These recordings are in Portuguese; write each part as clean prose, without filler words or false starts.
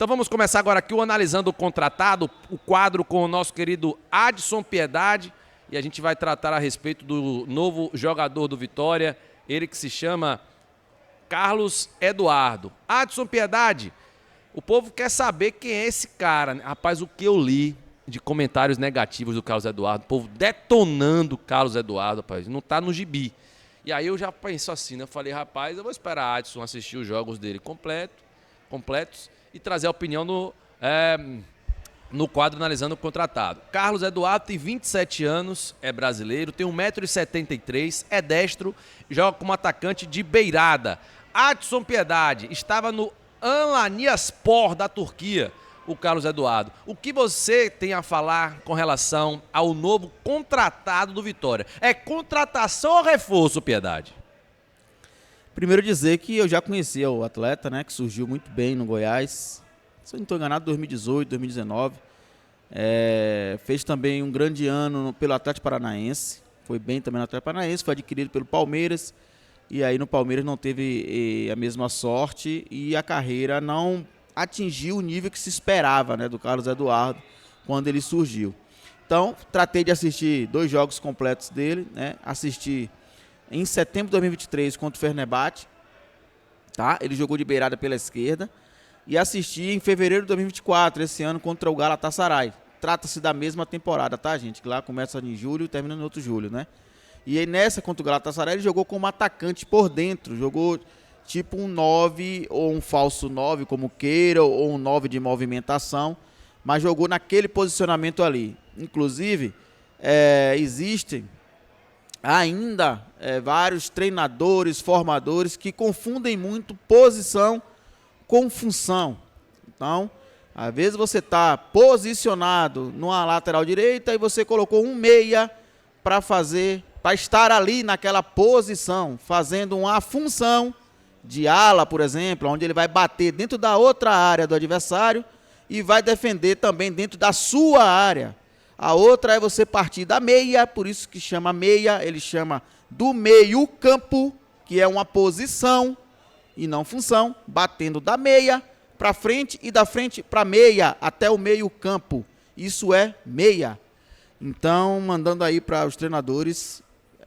Então vamos começar agora aqui o Analisando o Contratado, o quadro com o nosso querido Adson Piedade. E a gente vai tratar a respeito do novo jogador do Vitória, ele que se chama Carlos Eduardo. Adson Piedade, o povo quer saber quem é esse cara, né? Rapaz, o que eu li de comentários negativos do Carlos Eduardo, o povo detonando o Carlos Eduardo, rapaz, não tá no gibi. E aí eu já penso assim, né? Eu falei, rapaz, eu vou esperar a Adson assistir os jogos dele completos e trazer a opinião no quadro Analisando o Contratado. Carlos Eduardo tem 27 anos, é brasileiro, tem 1,73 m, é destro, joga como atacante de beirada. Adson Piedade estava no Antalyaspor da Turquia, o Carlos Eduardo. O que você tem a falar com relação ao novo contratado do Vitória? É contratação ou reforço, Piedade? Primeiro dizer que eu já conhecia o atleta, né, que surgiu muito bem no Goiás, se eu não estou enganado, 2018, 2019. Fez também um grande ano pelo Atlético Paranaense, foi bem também no Atlético Paranaense, foi adquirido pelo Palmeiras, e aí no Palmeiras não teve a mesma sorte e a carreira não atingiu o nível que se esperava, né, do Carlos Eduardo quando ele surgiu. Então, tratei de assistir 2 jogos completos dele, né, assisti em setembro de 2023 contra o Fenerbahçe, tá? Ele jogou de beirada pela esquerda. E assisti em fevereiro de 2024, esse ano, contra o Galatasaray. Trata-se da mesma temporada, tá, gente? Que lá começa em julho e termina no outro julho, né? E aí nessa contra o Galatasaray ele jogou como atacante por dentro. Jogou tipo um 9 ou um falso 9, como queira, ou um 9 de movimentação. Mas jogou naquele posicionamento ali. Inclusive, existem ainda vários treinadores, formadores que confundem muito posição com função. Então, às vezes você está posicionado numa lateral direita e você colocou um meia para estar ali naquela posição, fazendo uma função de ala, por exemplo, onde ele vai bater dentro da outra área do adversário e vai defender também dentro da sua área. A outra é você partir da meia, por isso que chama meia, ele chama do meio campo, que é uma posição e não função, batendo da meia para frente e da frente para meia, até o meio campo. Isso é meia. Então, mandando aí para os treinadores,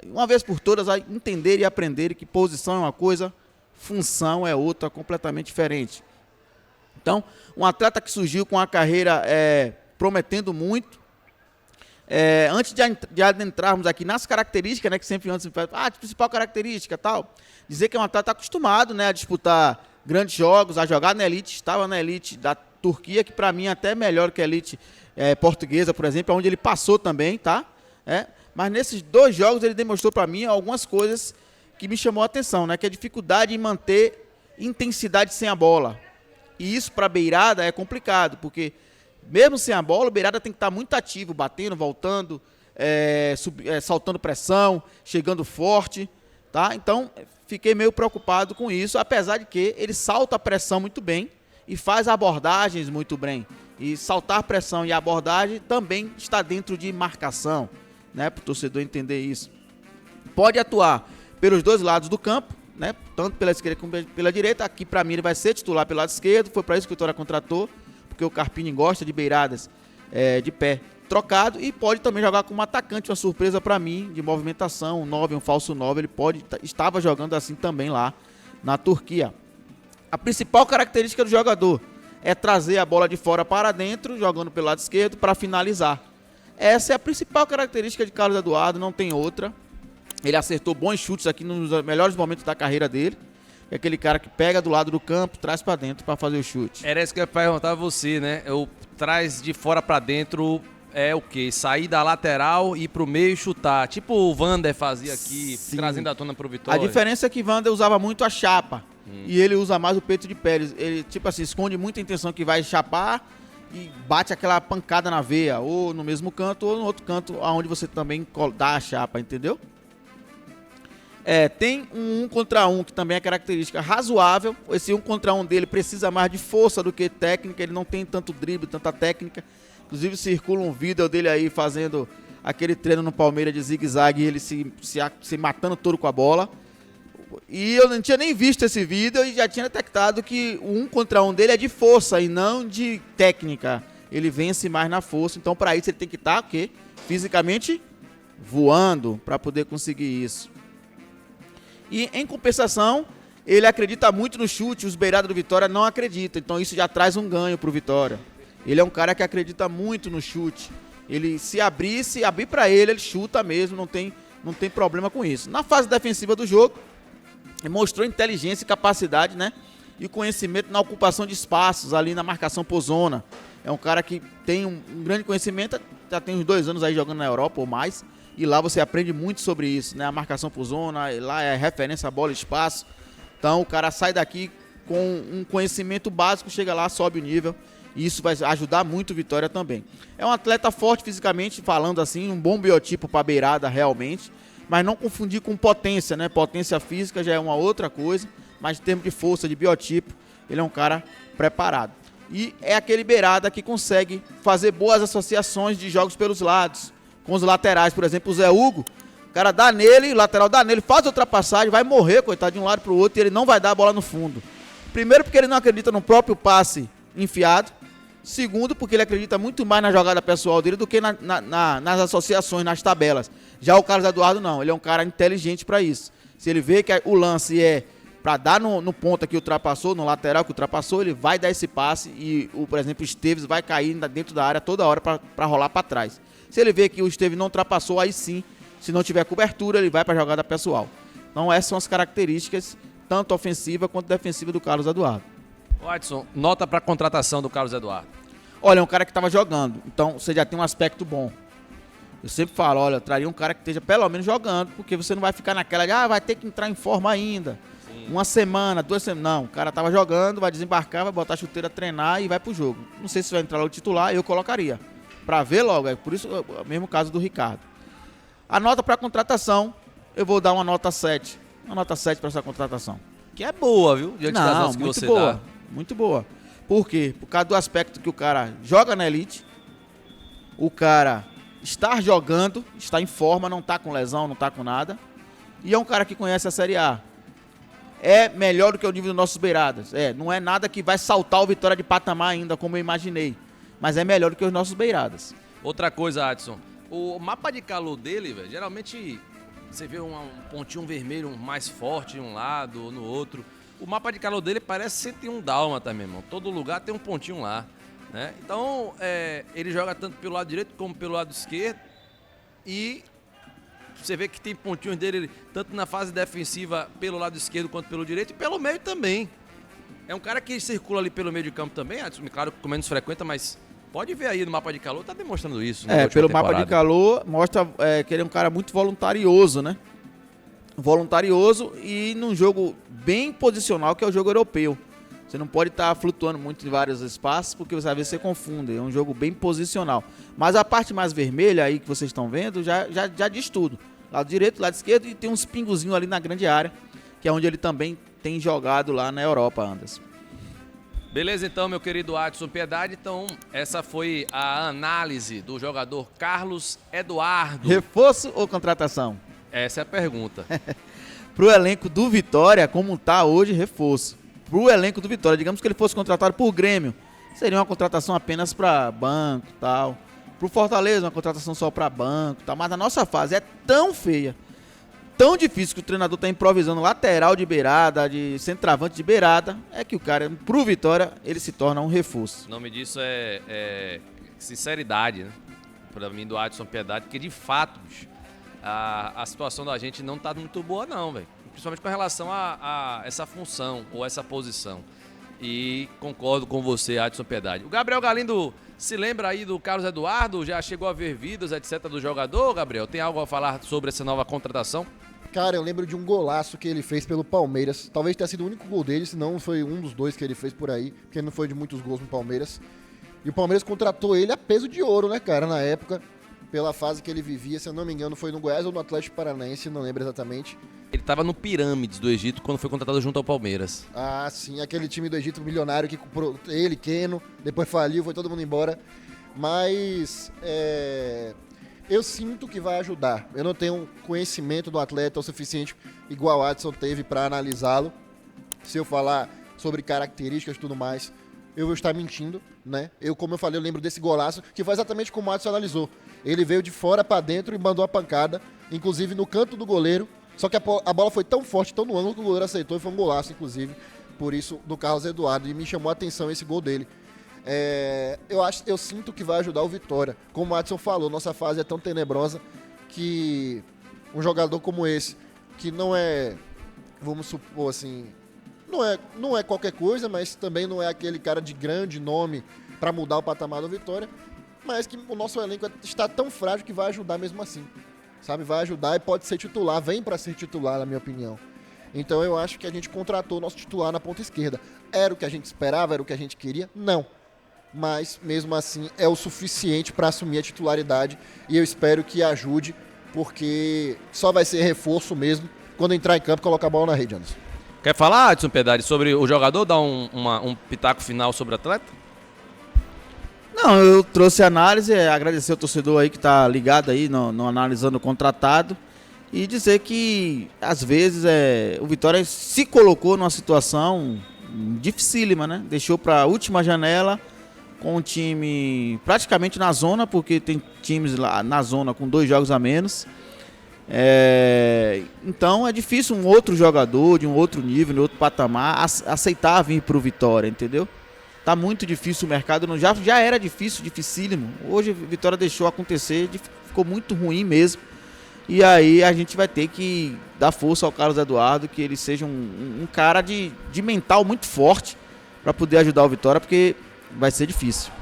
uma vez por todas, a entenderem e aprenderem que posição é uma coisa, função é outra, completamente diferente. Então, um atleta que surgiu com a carreira prometendo muito. Antes de adentrarmos aqui nas características, né, que sempre antes a principal característica tal, dizer que é um atleta acostumado, né, a disputar grandes jogos, a jogar na elite, estava na elite da Turquia, que para mim é até melhor que a elite portuguesa, por exemplo, onde ele passou também, tá? Mas nesses 2 jogos ele demonstrou para mim algumas coisas que me chamou a atenção, né, que é a dificuldade em manter intensidade sem a bola. E isso para beirada é complicado, porque mesmo sem a bola, o beirada tem que estar muito ativo, batendo, voltando, saltando pressão, chegando forte, tá? Então, fiquei meio preocupado com isso, apesar de que ele salta a pressão muito bem e faz abordagens muito bem. E saltar pressão e abordagem também está dentro de marcação, né? Para o torcedor entender isso. Pode atuar pelos 2 lados do campo, né? Tanto pela esquerda como pela direita. Aqui, para mim, ele vai ser titular pelo lado esquerdo, foi para isso que o Vitória contratou, porque o Carpini gosta de beiradas de pé trocado, e pode também jogar como atacante, uma surpresa para mim, de movimentação, um 9, um falso 9, ele estava jogando assim também lá na Turquia. A principal característica do jogador é trazer a bola de fora para dentro, jogando pelo lado esquerdo, para finalizar. Essa é a principal característica de Carlos Eduardo, não tem outra. Ele acertou bons chutes aqui nos melhores momentos da carreira dele. É aquele cara que pega do lado do campo, traz para dentro para fazer o chute. Era isso que eu ia perguntar a você, né? Traz de fora para dentro é o quê? Sair da lateral, ir pro meio e chutar. Tipo o Vander fazia aqui, sim, trazendo a tona pro Vitória. A diferença é que Vander usava muito a chapa. E ele usa mais o peito de pé. Ele, tipo assim, esconde muita intenção que vai chapar e bate aquela pancada na veia. Ou no mesmo canto, ou no outro canto, onde você também dá a chapa, entendeu? Tem um 1 contra 1, que também é característica razoável. Esse 1 contra 1 dele precisa mais de força do que técnica. Ele não tem tanto drible, tanta técnica. Inclusive circula um vídeo dele aí fazendo aquele treino no Palmeiras de zigue-zague e ele se matando todo com a bola. E eu não tinha nem visto esse vídeo e já tinha detectado que o 1 contra 1 dele é de força e não de técnica. Ele vence mais na força, então para isso ele tem que estar o quê? Fisicamente voando para poder conseguir isso. E em compensação, ele acredita muito no chute, os beirados do Vitória não acreditam, então isso já traz um ganho pro Vitória. Ele é um cara que acredita muito no chute. Ele se abrir para ele chuta mesmo, não tem problema com isso. Na fase defensiva do jogo, ele mostrou inteligência e capacidade, né? E conhecimento na ocupação de espaços, ali na marcação por zona. É um cara que tem um grande conhecimento, já tem uns 2 anos aí jogando na Europa ou mais, e lá você aprende muito sobre isso, né? A marcação por zona, lá é referência a bola e espaço. Então o cara sai daqui com um conhecimento básico, chega lá, sobe o nível. E isso vai ajudar muito o Vitória também. É um atleta forte fisicamente, falando assim, um bom biotipo para beirada realmente, mas não confundir com potência, né? Potência física já é uma outra coisa, mas em termos de força, de biotipo, ele é um cara preparado. E é aquele beirada que consegue fazer boas associações de jogos pelos lados, com os laterais, por exemplo, o Zé Hugo, o cara dá nele, o lateral dá nele, faz a ultrapassagem, vai morrer, coitado, de um lado para o outro, e ele não vai dar a bola no fundo. Primeiro porque ele não acredita no próprio passe enfiado. Segundo, porque ele acredita muito mais na jogada pessoal dele do que nas associações, nas tabelas. Já o Carlos Eduardo não, ele é um cara inteligente para isso. Se ele vê que o lance é para dar no ponta que ultrapassou, no lateral que ultrapassou, ele vai dar esse passe e, por exemplo, o Esteves vai cair dentro da área toda hora para rolar para trás. Se ele vê que o Esteves não ultrapassou, aí sim, se não tiver cobertura, ele vai para a jogada pessoal. Então essas são as características, tanto ofensiva quanto defensiva do Carlos Eduardo. Adson, nota para a contratação do Carlos Eduardo. Olha, é um cara que estava jogando, então você já tem um aspecto bom. Eu sempre falo, olha, eu traria um cara que esteja pelo menos jogando, porque você não vai ficar naquela de, vai ter que entrar em forma ainda. Sim. 1 semana, 2 semanas. Não, o cara estava jogando, vai desembarcar, vai botar a chuteira, treinar e vai pro jogo. Não sei se vai entrar lá o titular, eu colocaria. Para ver logo, é por isso é o mesmo caso do Ricardo. A nota para contratação, eu vou dar uma nota 7. Uma nota 7 para essa contratação. Que é boa, viu? Diante das notas que muito você boa, dá. muito boa. Por quê? Por causa do aspecto que o cara joga na elite, o cara está jogando, está em forma, não está com lesão, não está com nada, e é um cara que conhece a Série A. É melhor do que o nível dos nossos beiradas. Não é nada que vai saltar o Vitória de patamar ainda, como eu imaginei, mas é melhor do que os nossos beiradas. Outra coisa, Adson, o mapa de calor dele, velho, geralmente você vê um pontinho vermelho mais forte em um lado ou no outro. O mapa de calor dele parece 101 dálmata, meu irmão. Todo lugar tem um pontinho lá, né? Então, ele joga tanto pelo lado direito como pelo lado esquerdo. E você vê que tem pontinhos dele tanto na fase defensiva pelo lado esquerdo quanto pelo direito e pelo meio também. É um cara que circula ali pelo meio de campo também, claro, com menos frequenta, mas pode ver aí no mapa de calor, tá demonstrando isso. Pelo mapa de calor, mostra que ele é um cara muito voluntarioso, né? Voluntarioso e num jogo bem posicional, que é o jogo europeu. Você não pode estar flutuando muito em vários espaços, porque você às vezes você confunde. É um jogo bem posicional. Mas a parte mais vermelha aí que vocês estão vendo já diz tudo. Lado direito, lado esquerdo, e tem uns pingozinhos ali na grande área, que é onde ele também tem jogado lá na Europa, Anderson. Beleza, então, meu querido Adson Piedade. Então, essa foi a análise do jogador Carlos Eduardo. Reforço ou contratação? Essa é a pergunta. Pro elenco do Vitória, como tá hoje, reforço. Pro elenco do Vitória, digamos que ele fosse contratado por Grêmio, seria uma contratação apenas para banco e tal. Pro Fortaleza, uma contratação só para banco e tal. Mas a nossa fase é tão feia, tão difícil, que o treinador tá improvisando lateral de beirada, de centroavante de beirada, é que o cara, pro Vitória, ele se torna um reforço. O nome disso é sinceridade, né? Pra mim, do Adson Piedade, porque de fato, bicho, a situação da gente não tá muito boa não, velho. Principalmente com relação a essa função ou essa posição. E concordo com você, Adson Piedade. O Gabriel Galindo se lembra aí do Carlos Eduardo? Já chegou a ver vídeos, etc. do jogador, Gabriel? Tem algo a falar sobre essa nova contratação? Cara, eu lembro de um golaço que ele fez pelo Palmeiras. Talvez tenha sido o único gol dele, se não foi um dos 2 que ele fez por aí, porque ele não foi de muitos gols no Palmeiras. E o Palmeiras contratou ele a peso de ouro, né, cara, na época, pela fase que ele vivia. Se eu não me engano, foi no Goiás ou no Atlético Paranaense, não lembro exatamente. Ele estava no Pirâmides do Egito quando foi contratado junto ao Palmeiras. Ah, sim, aquele time do Egito milionário que comprou ele, Keno, depois faliu, foi todo mundo embora. Mas Eu sinto que vai ajudar. Eu não tenho conhecimento do atleta o suficiente, igual o Adson teve, para analisá-lo. Se eu falar sobre características e tudo mais, eu vou estar mentindo, né? Como eu falei, eu lembro desse golaço, que foi exatamente como o Adson analisou. Ele veio de fora para dentro e mandou a pancada, inclusive no canto do goleiro. Só que a bola foi tão forte, tão no ângulo, que o goleiro aceitou e foi um golaço, inclusive, por isso, do Carlos Eduardo. E me chamou a atenção esse gol dele. Eu sinto que vai ajudar o Vitória. Como o Adson falou, nossa fase é tão tenebrosa que um jogador como esse, que não é, vamos supor assim, não é qualquer coisa, mas também não é aquele cara de grande nome para mudar o patamar do Vitória, mas que o nosso elenco está tão frágil que vai ajudar mesmo assim, sabe? Vai ajudar e pode ser titular, vem para ser titular, na minha opinião. Então eu acho que a gente contratou o nosso titular na ponta esquerda. Era o que a gente esperava, era o que a gente queria? Não. Mas mesmo assim é o suficiente para assumir a titularidade e eu espero que ajude, porque só vai ser reforço mesmo quando entrar em campo e colocar a bola na rede, Anderson. Quer falar, Adson Piedade, sobre o jogador, dar um pitaco final sobre o atleta? Não, eu trouxe a análise, agradecer ao torcedor aí que está ligado aí, no analisando o contratado, e dizer que às vezes o Vitória se colocou numa situação dificílima, né? Deixou para a última janela com o time praticamente na zona, porque tem times lá na zona com 2 jogos a menos. Então é difícil um outro jogador de um outro nível, de outro patamar, aceitar vir para o Vitória, entendeu? Tá muito difícil o mercado, já era dificílimo. Hoje a Vitória deixou acontecer, ficou muito ruim mesmo. E aí a gente vai ter que dar força ao Carlos Eduardo, que ele seja um cara de mental muito forte para poder ajudar o Vitória, porque vai ser difícil.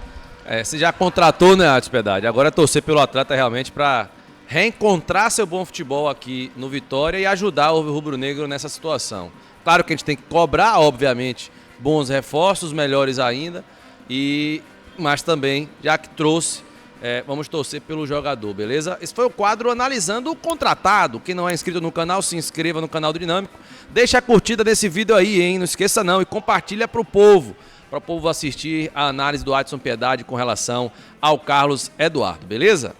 Você já contratou, né, Adson Piedade? Agora é torcer pelo atleta realmente para reencontrar seu bom futebol aqui no Vitória e ajudar o rubro-negro nessa situação. Claro que a gente tem que cobrar, obviamente, bons reforços, melhores ainda, mas também, já que trouxe, vamos torcer pelo jogador, beleza? Esse foi o quadro analisando o contratado. Quem não é inscrito no canal, se inscreva no canal do Dinâmico. Deixa a curtida desse vídeo aí, hein? Não esqueça não, e compartilha para o povo assistir a análise do Adson Piedade com relação ao Carlos Eduardo, beleza?